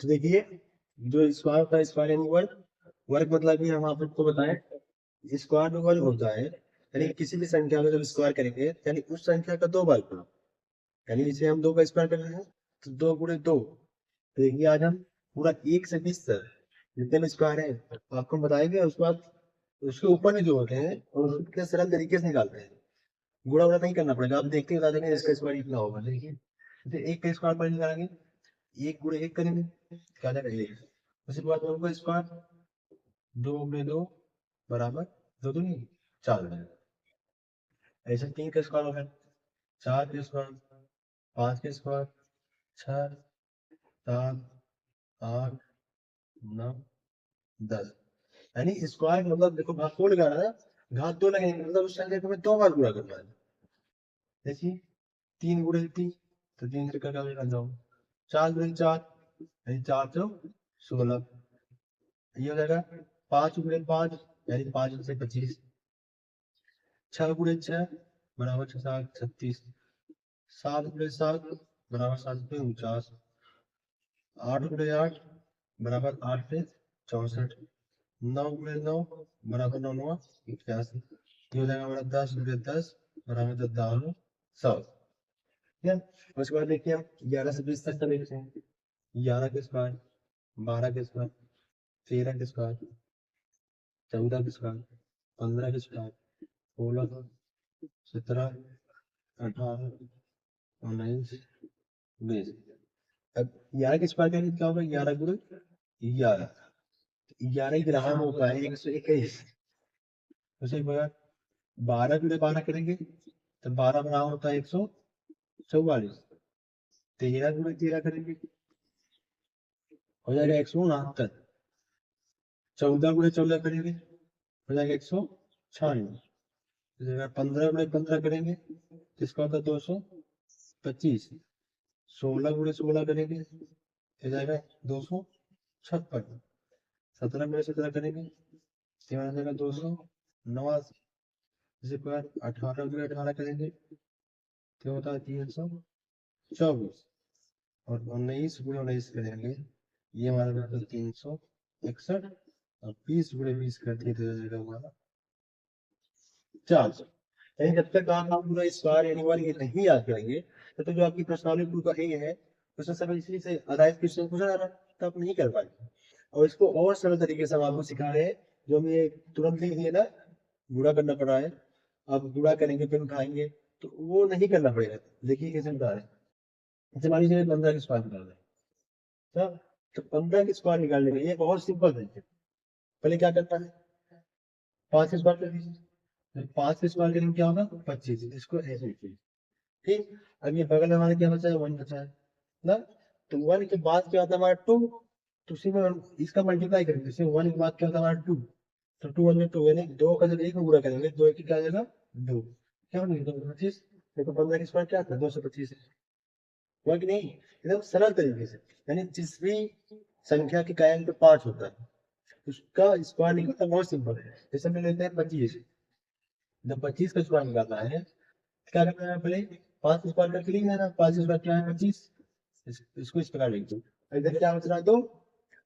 तो देखिए जो स्क्वायर का स्क्वायर यानी वर्ग, वर्ग मतलब कि हम आपको बताएं स्क्वायर में वर्ग होता है यानी किसी भी संख्या का जब स्क्वायर करेंगे यानी उस संख्या का 2 बार गुना, यानी इसे हम 2 का स्क्वायर कर रहे हैं तो 2 गुणे 2। तो देखिए आज हम पूरा 1 से 20 तक जितने भी स्क्वायर है आपको बताएंगे, उसके बाद उसके ऊपर में जो होते हैं और उसको कितने सरल तरीके से निकालते हैं। गुणा वुणा नहीं करना पड़ेगा, आप देखते ही बता देंगे इसका स्क्वायर इतना होगा। देखिए जैसे 1 का स्क्वायर पर निकालेंगे, 1 गुणे 1 करेंगे क्या आ जाएगा 1। उसके बाद 2 का स्क्वायर, 2 गुणे 2 बराबर 2 दूनी 4 हो जाएगा। ऐसे 3 का स्क्वायर हो गया, 4 का स्क्वायर, 5 का स्क्वायर, 6, 7, 8, 9, 10। यानी स्क्वायर मतलब देखो भागफल लगाना है, घात 2 लगेंगे मतलब उस संख्या को हमें 2 बार पूरा करना है। देखिए 3 गुणे 3 तो 3 से करके आगे जाओ, 4 गुणे 4 यानी 4 चौ 16, ये हो जाएगा 5 गुणे 5 यानी 5 से 25, 6 गुणे 6 बराबर 6 7 36, 7 गुणे 7 बराबर 7 से 49, 8 गुणे 8 बराबर 8 से 64, 9 गुणे 9 बराबर 9 9 81, ये हो जाएगा हमारा 10 गुणे 10 बराबर 10 10 100। ठीक है, उसके बाद देखिए हम 11 से 20 तक का देखते हैं। 11 के स्क्वायर, 12 के स्क्वायर, 13 के स्क्वायर, 14 के स्क्वायर, 15 के स्क्वायर, 16, 17, 18, 19, 20। अब 11 के स्क्वायर का क्या होगा, 11 गुणे 11, 11 ग्राम होता है 121। उसे बगैर 12 गुणे 12 करेंगे तो 12 ग्राम होता है 144, 13 गुणे 13 करेंगे हो जाएगा 169, 14 गुणे 14 करेंगे हो जाएगा 196, 15 गुणे 15 करेंगे इसका होता है 225, 16 गुणे 16 करेंगे हो जाएगा 256, 17 गुणे 17 करेंगे तो हो जाएगा 289, इसी प्रकार 18 गुणे 18 करेंगे तो होता है 324, और 19 गुणे 19 करेंगे ये हमारा होता है 361, और 20 गुणे 20 करते हैं तो हो जाएगा हमारा 400। यानी जब तक आप पूरा स्क्वायर यानी वर्ग ये नहीं याद करेंगे तो जो आपकी प्रश्नावली टू का ए है उसमें सब इसी से आधारित क्वेश्चन पूछा जा रहा है तो आप नहीं कर पाएंगे। और इसको और सरल तरीके से हम आपको सिखा रहे हैं, जो हमें तुरंत लिख दिए ना गुणा करना पड़ रहा है, आप गुणा करेंगे फिर उठाएंगे तो वो नहीं करना पड़ेगा। देखिए कैसे बता रहे हैं, जैसे मान लीजिए 15 के स्क्वायर निकाल रहे हैं तो 15 के स्क्वायर निकालने के लिए बहुत सिंपल तरीके, पहले क्या करता है 5 के स्क्वायर कर दीजिए, 5 के स्क्वायर करेंगे क्या होगा 25, इसको ऐसे लिखिए। ठीक, अब ये बगल में हमारे क्या बचा है 1 बचा है ना, तो 1 के बाद क्या होता है हमारा 2, तो उसी में हम इसका मल्टीप्लाई करेंगे, जैसे 1 के बाद क्या होता है हमारा 2, तो 2 1 2 यानी 2 का जब 1 में गुणा करेंगे 2 1 क्या आ जाएगा 2, क्या बनेगा 225, देखो 15 के स्क्वायर क्या था 225 है, हुआ कि नहीं। एकदम सरल तरीके से, यानी जिस भी संख्या के कायम पे 5 होता है उसका स्क्वायर निकालना बहुत सिंपल है। जैसे हम लेते हैं 25, जब 25 का स्क्वायर निकालना है क्या करना है पहले 5 स्क्वायर करके लिख देना, 5 स्क्वायर क्या है 25, इसको इस प्रकार लिख दो। इधर क्या बच रहा है 2,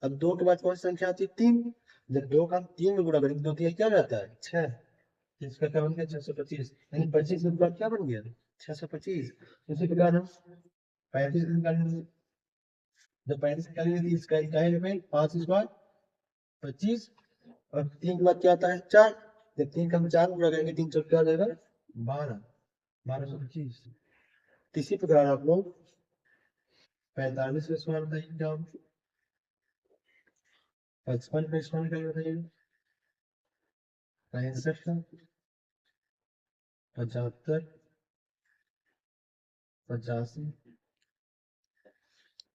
अब 2 के बाद कौन सी संख्या आती है 3, जब 2 का हम 3 में गुणा करेंगे 2 3 क्या रहता है 6, इसका क्या बन गया 625, यानी 25 के बाद क्या बन गया 625। इसी प्रकार हम 35 निकालेंगे, जब 35 निकालेंगे तो इसका इकाई में 5 स्क्वायर 25, और 3 के बाद क्या आता है 4, जब 3 का हम 4 गुणा करेंगे 3 4 क्या आ जाएगा 12, 1225। इसी प्रकार आप लोग 45 का स्क्वायर बताइए क्या होगा, 55 का स्क्वायर क्या बताइए, 65 का, 75, 85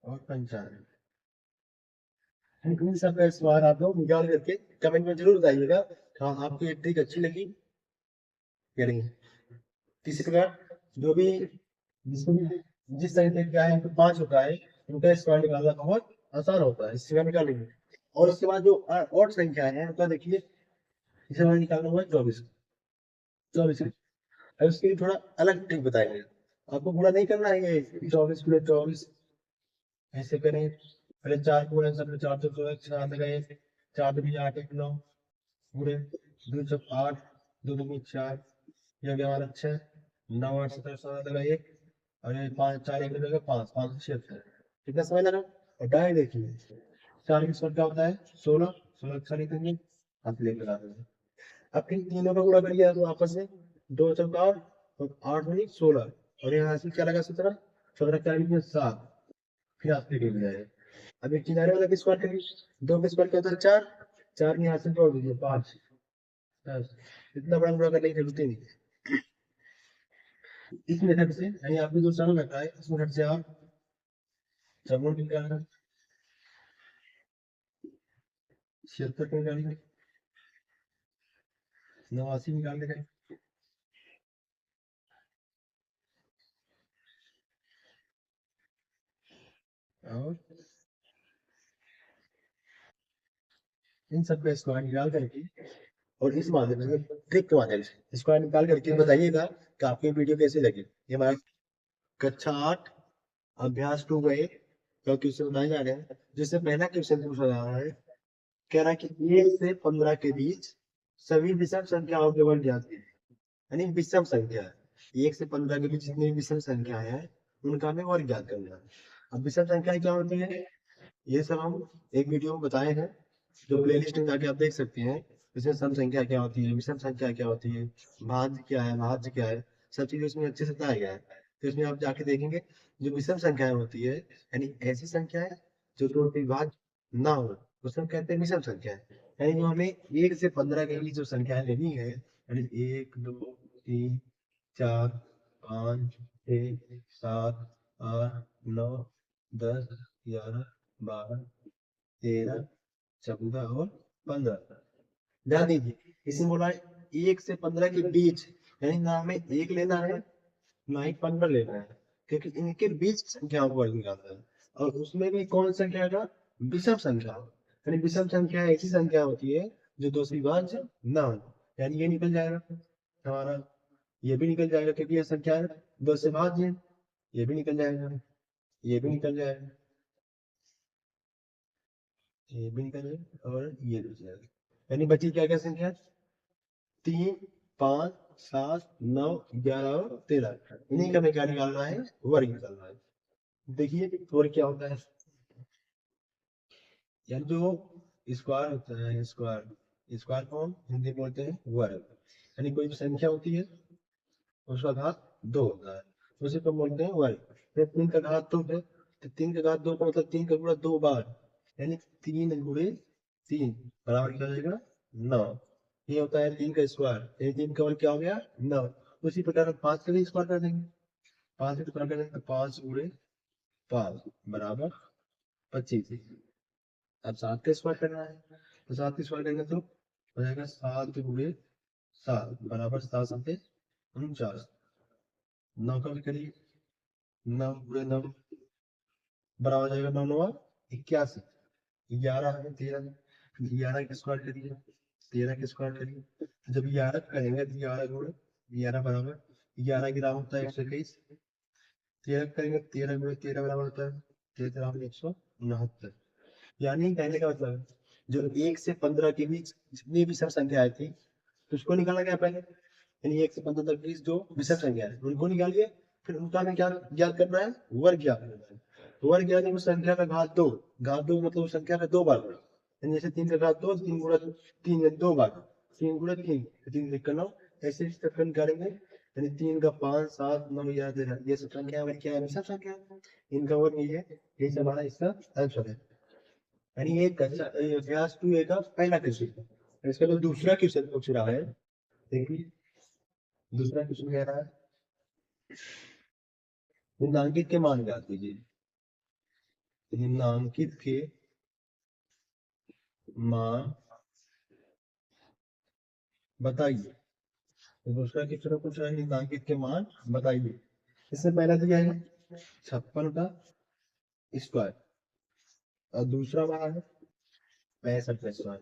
और 95। इन सब का स्क्वायर आप लोग निकाल करके कमेंट में जरूर बताइएगा। हाँ आपको ये ट्रिक अच्छी लगी या नहीं। इसी प्रकार जो भी जिसको भी जिस तरीके का है 5 होता है उनका स्क्वायर निकालना बहुत आसान होता है, इससे निकालेंगे। और इसके बाद जो और संख्या है उनका देखिए, इसे हमें निकालना हुआ 24, 24 अब इसके लिए थोड़ा अलग ट्रिक बताएंगे। आपको पूरा नहीं करना है ये 24 प्लस 24 ऐसे करें पहले 4 को आंसर में 4 तो 4 लगाए, 4 भी 8 1 9 पूरे 2 जब 8 2 2 4, ये हो गया हमारा 6 9 8 17 17 लगाइए, और ये 5 4 1 लगेगा 5 5 76, कितना समय लगा। और डायरेक्ट देखिए 4 के स्क्वायर क्या होता है 16, 16 अच्छा लिखेंगे, आप प्लेन लगा देंगे। अब इन तीनों का गुणा करिए तो आपस में 2 चौका 8 और 8 बनी 16, और यहाँ से क्या लगा 17, 17 क्या लिखेंगे 7, फिर आप प्लेन मिल जाएगा। अब एक किनारे वाला की स्क्वायर करिए, 2 का स्क्वायर क्या होता है 4, 4 यहाँ से जोड़ दीजिए 5, बस इतना बड़ा गुणा करने की जरूरत ही नहीं। इस मेथड से यानी आपने जो सरल रखा है इस मेथड से आप सगुण निकालना, 76 निकालेंगे, 89 निकालने का, और इन सब का स्क्वायर निकाल करके, और इस माध्यम से ट्रिक के माध्यम से स्क्वायर निकाल करके बताइएगा कि आपकी वीडियो कैसे लगी। ये हमारा कक्षा 8 अभ्यास 2 में का क्वेश्चन बनाए जा रहे हैं, जिससे पहला क्वेश्चन पूछा जा रहा है, कह रहा है कि 1 से 15 के बीच सभी विषम संख्याओं के वर्ग ज्ञात कीजिए। यानी विषम संख्या है 1 से 15 के बीच जितनी विषम संख्याएं हैं उनका हमें वर्ग ज्ञात करना है। अब विषम संख्याएं क्या होती है ये सब हम एक वीडियो में बताए हैं, जो प्लेलिस्ट में जाके आप देख सकते हैं। इसमें सम संख्या क्या होती है, विषम संख्या क्या होती है, भाज्य क्या है, भाज्य क्या है, सब चीजें उसमें अच्छे से बताया गया है। तो इसमें आप जाके देखेंगे जो विषम संख्याएं होती है यानी ऐसी संख्याएं जो दो विभाज्य ना हो उसको हम कहते हैं विषम संख्याएं। यानी जो हमें 1 से 15 के बीच जो संख्याएं लेनी है यानी 1 2 3 4 5 6 7 8 9 10 11 12 13 14 और 15, ध्यान दीजिए इसमें बोला है 1 से 15 के बीच, यानी ना हमें 1 लेना है ना ही 15 लेना है, क्योंकि इनके बीच संख्याओं को वर्ग निकालना है। और उसमें भी कौन संख्या का विषम संख्या, यानी विषम संख्या ऐसी संख्या होती है जो दो से विभाज्य ना हो, यानी ये निकल जाएगा हमारा, ये भी निकल जाएगा क्योंकि ये संख्या है दो से भाज्य है, ये भी निकल जाएगा, ये भी निकल जाएगा, ये भी निकल जाएगा और ये भी जाएगा। यानी बची क्या क्या संख्या 3 5 7 9 11 और 13, इन्हीं का हमें क्या निकालना है वर्ग निकालना है। देखिए वर्ग क्या होता है, यानी जो स्क्वायर होता है स्क्वायर, स्क्वायर को हम हिंदी में बोलते हैं वर्ग। यानी कोई भी संख्या होती है उसका घात 2 होता है उसे तो बोलते हैं वर्ग। फिर 3 का घात 2 है तो 3 का घात 2 का मतलब 3 का गुणा 2 बार, यानी 3 गुणे 3 बराबर क्या हो जाएगा 9, ये होता है 3 का स्क्वायर। ये 3 का वर्ग क्या हो गया 9। उसी प्रकार हम 5 का भी स्क्वायर कर देंगे, 5 का स्क्वायर करेंगे तो 5 गुणे 5 बराबर 25। अब 7 का स्क्वायर करना है तो 7 का स्क्वायर करेंगे तो हो जाएगा 7 गुणे 7 बराबर 7 7 49। 9 का भी करिए 9 गुणे 9 बराबर हो जाएगा 9 9 81। 11 है 13, 11 का स्क्वायर करिए 13 का स्क्वायर करिए, जब 11 करेंगे तो 11 गुणे 11 बराबर 11 ग्राम होता है 121, 13 करेंगे 13 गुणे 13 बराबर होता है 13 169। यानी कहने का मतलब है, जो 1 से 15 के बीच जितनी भी सब संख्याएं थी तो उसको निकाला गया पहले, यानी 1 से 15 तक की जो विषम संख्या है उनको निकालिए, फिर उनका हमें क्या ज्ञात करना है वर्ग ज्ञात करना है। वर्ग यानी उस संख्या का घात 2, घात 2 मतलब उस संख्या का 2 बार, यानी जैसे 3 का घात 2 3 गुणा 3 2 बार, 3 गुणा 3 3 लिख करना, ऐसे इस तरह निकालेंगे। यानी 3 का 5 7 9 11 ये सब संख्या हमारी क्या है विषम संख्या, इनका वर्ग ये है, ये सब हमारा इसका आंसर है। यानी ये कक्षा अभ्यास 2 का पहला क्वेश्चन है। इसका जो दूसरा क्वेश्चन पूछ रहा है, देखिए दूसरा क्वेश्चन कह रहा है निम्नांकित के मान ज्ञात कीजिए। निम्नांकित के मान बताइए, तो दूसरा क्वेश्चन पूछ रहा है निम्नांकित के मान बताइए। इससे पहला दिया है 56 का स्क्वायर और दूसरा वाला है 65 का स्क्वायर,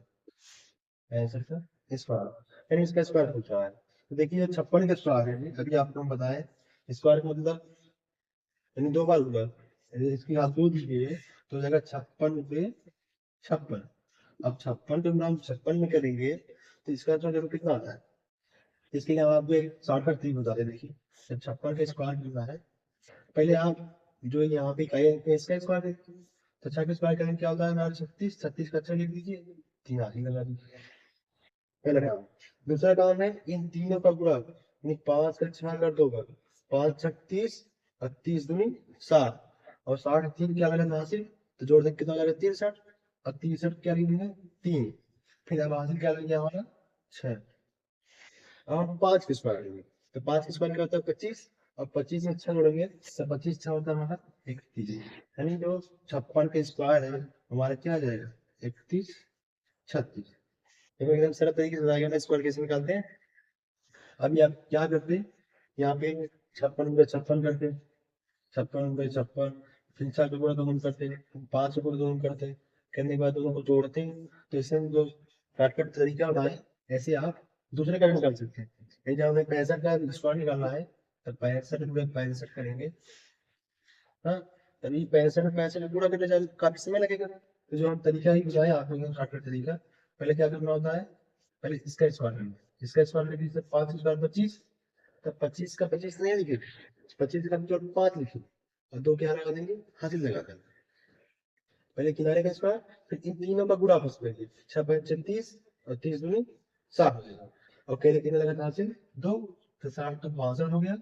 65 का स्क्वायर, यानी इसका स्क्वायर पूछ रहा है। तो देखिए 56 का स्क्वायर है अभी आपको हम बताएं, स्क्वायर का मतलब यानी 2 बार होगा, इसकी आप दो दीजिए तो हो जाएगा 56 पे 56। अब 56 पे हम 56 में करेंगे तो इसका तो जरूर कितना आता है। इसके लिए हम आपको एक शॉर्टकट ट्रिक बता रहे, देखिए जब 56 का स्क्वायर करना है, पहले आप जो यहाँ पे इकाई है इसका स्क्वायर देखिए, तो 6 का स्क्वायर करेंगे क्या होता है हमारा 36, 36 का 6 लिख दीजिए, 3 आगे लगा दीजिए, पहला काम। दूसरा काम है इन तीनों का गुणा, यानी 5 का 6 कर दो, 5 36 और 30 दूनी 60, और 60 3 क्या मिला हासिल, तो जोड़ दें कितना हो जाएगा 63, और 63 क्या लिखेंगे 3, फिर अब हासिल क्या लेंगे हमारा 6। अब हम 5 के स्क्वायर लेंगे, तो 5 के स्क्वायर क्या होता है 25, और 25 में 6 जोड़ेंगे तो 25 6 होता है हमारा 31, यानी जो 56 के स्क्वायर है हमारा क्या आ जाएगा 31 36। देखो एकदम सरल तरीके से बताया गया, स्क्वायर कैसे निकालते हैं। अभी आप क्या करते हैं, यहाँ पे 56 पे 56 करते हैं, 56 पे 56, फिर 6 पे गुणा दोनों करते हैं, 5 पे गुणा दोनों करते हैं, करने के बाद दोनों को जोड़ते हैं, तो इससे हम जो शॉर्टकट तरीका बताए ऐसे आप दूसरे का भी निकाल सकते हैं। यदि जब हमें 65 का स्क्वायर निकालना है तो 65 में 65 करेंगे, हाँ, तभी 65 में 65 गुणा करने जाए काफी समय लगेगा, तो जो हम तरीका ही बताया आपको शॉर्टकट तरीका, पहले क्या करना होता है, पहले इसका स्क्वायर करना है, इसका स्क्वायर लेके जैसे 5 स्क्वायर 25, तब 25 का 25 नहीं लिखे, 25 का जो 5 लिखे, और दो क्या लगा देंगे हासिल लगा देंगे, पहले किनारे का स्क्वायर फिर इन तीनों का गुणा आपस में, 6 35 और 30 दूनी 60 हो जाएगा, और कहले कितने लगा हासिल 2, तो 60 तो 62 हो गया,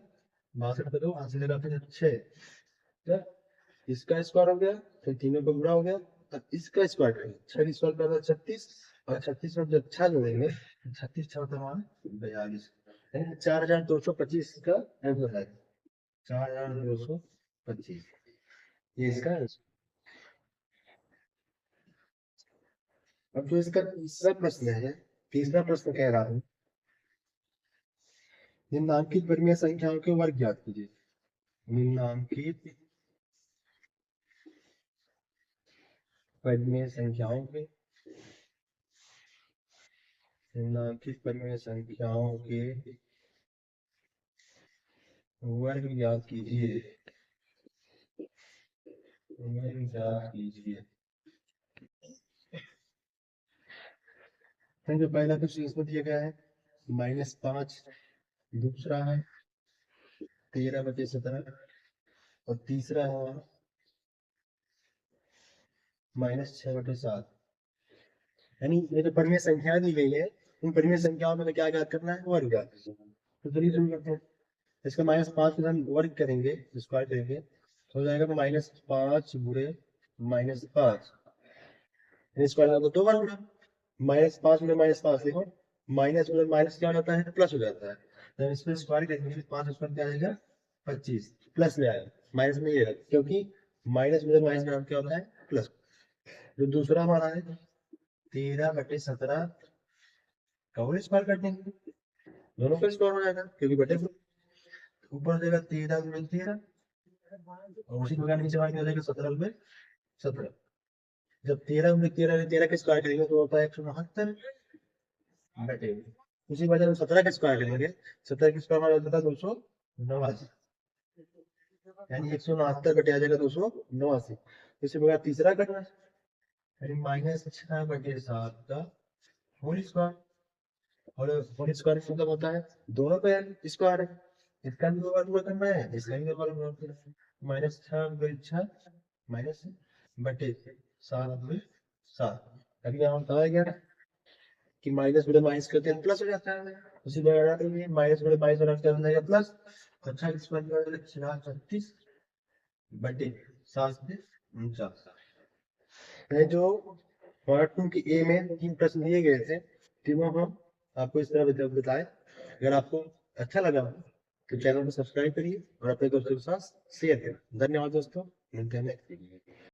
62 पे 2 हासिल लगा फिर 6, इसका स्क्वायर हो गया, फिर तीनों का गुणा हो गया, अब इसका स्क्वायर करेंगे, 6 स्क्वायर कर रहा 36, और 36 में जब 6 जोड़ेंगे 36 6 होता है हमारा 42, यानी 4225 का आंसर है, 4225, ये इसका आंसर। अब जो इसका तीसरा प्रश्न है, तीसरा प्रश्न कह रहा हूँ, निम्नांकित परिमेय संख्याओं के वर्ग ज्ञात कीजिए। निम्नांकित परिमेय संख्याओं के, निम्नांकित परिमेय संख्याओं के वर्ग ज्ञात कीजिए, वर्ग ज्ञात कीजिए। जो पहला क्वेश्चन इसमें दिया गया है -5, दूसरा है 13/17, और तीसरा है -6/7, यानी ये जो परिमेय संख्या दी गई है उन परिमेय संख्याओं में क्या ज्ञात करना है, वर्ग ज्ञात करना है। तो चलिए शुरू करते हैं। इसका -5 में हम वर्ग करेंगे, स्क्वायर करेंगे, तो हो जाएगा -5 गुणे -5, स्क्वायर का दो बार गुणा, -5 गुणे -5 देखो, माइनस गुणे माइनस क्या हो जाता है प्लस हो जाता है, जब इसमें स्क्वायर करेंगे 5 स्क्वायर क्या आएगा 25, प्लस में आएगा, माइनस में ये क्योंकि माइनस गुणे माइनस का नाम क्या होता है प्लस। जो दूसरा हमारा है 13/17 का होल स्क्वायर कर देंगे, दोनों का स्क्वायर हो जाएगा क्योंकि बटे ऊपर हो जाएगा 13 गुणे 13, और उसी प्रकार नीचे हो जाएगा 17 गुणे 17। जब 13 गुणे 13 का स्क्वायर करेंगे तो होता है 169 बटे, उसी वजह से 17 का स्क्वायर करेंगे, 17 का स्क्वायर हमारा होता है 289, यानी 169 बटे आ जाएगा 289। इसी प्रकार तीसरा करना है -6/7 का होल स्क्वायर, और होल स्क्वायर मतलब होता है दोनों का स्क्वायर है, इसका भी दो बार गुणा करना है, इसका भी दो बार गुणा करना है, -6/6 माइनस बटे 7/7। अभी यहाँ बताया गया कि माइनस बटे माइनस करते हैं प्लस हो जाता है, उसी प्रकार माइनस बटे माइनस होना क्या हो जाएगा प्लस, अच्छा स्क्वायर 36 बटे 7/49 है। जो पार्ट 2 की ए में 3 प्रश्न दिए गए थे, तीनों हम आपको इस तरह बताए। अगर आपको अच्छा लगा तो चैनल को सब्सक्राइब करिए और अपने दोस्तों के साथ शेयर करें। धन्यवाद दोस्तों, मिलते हैं नेक्स्ट वीडियो में।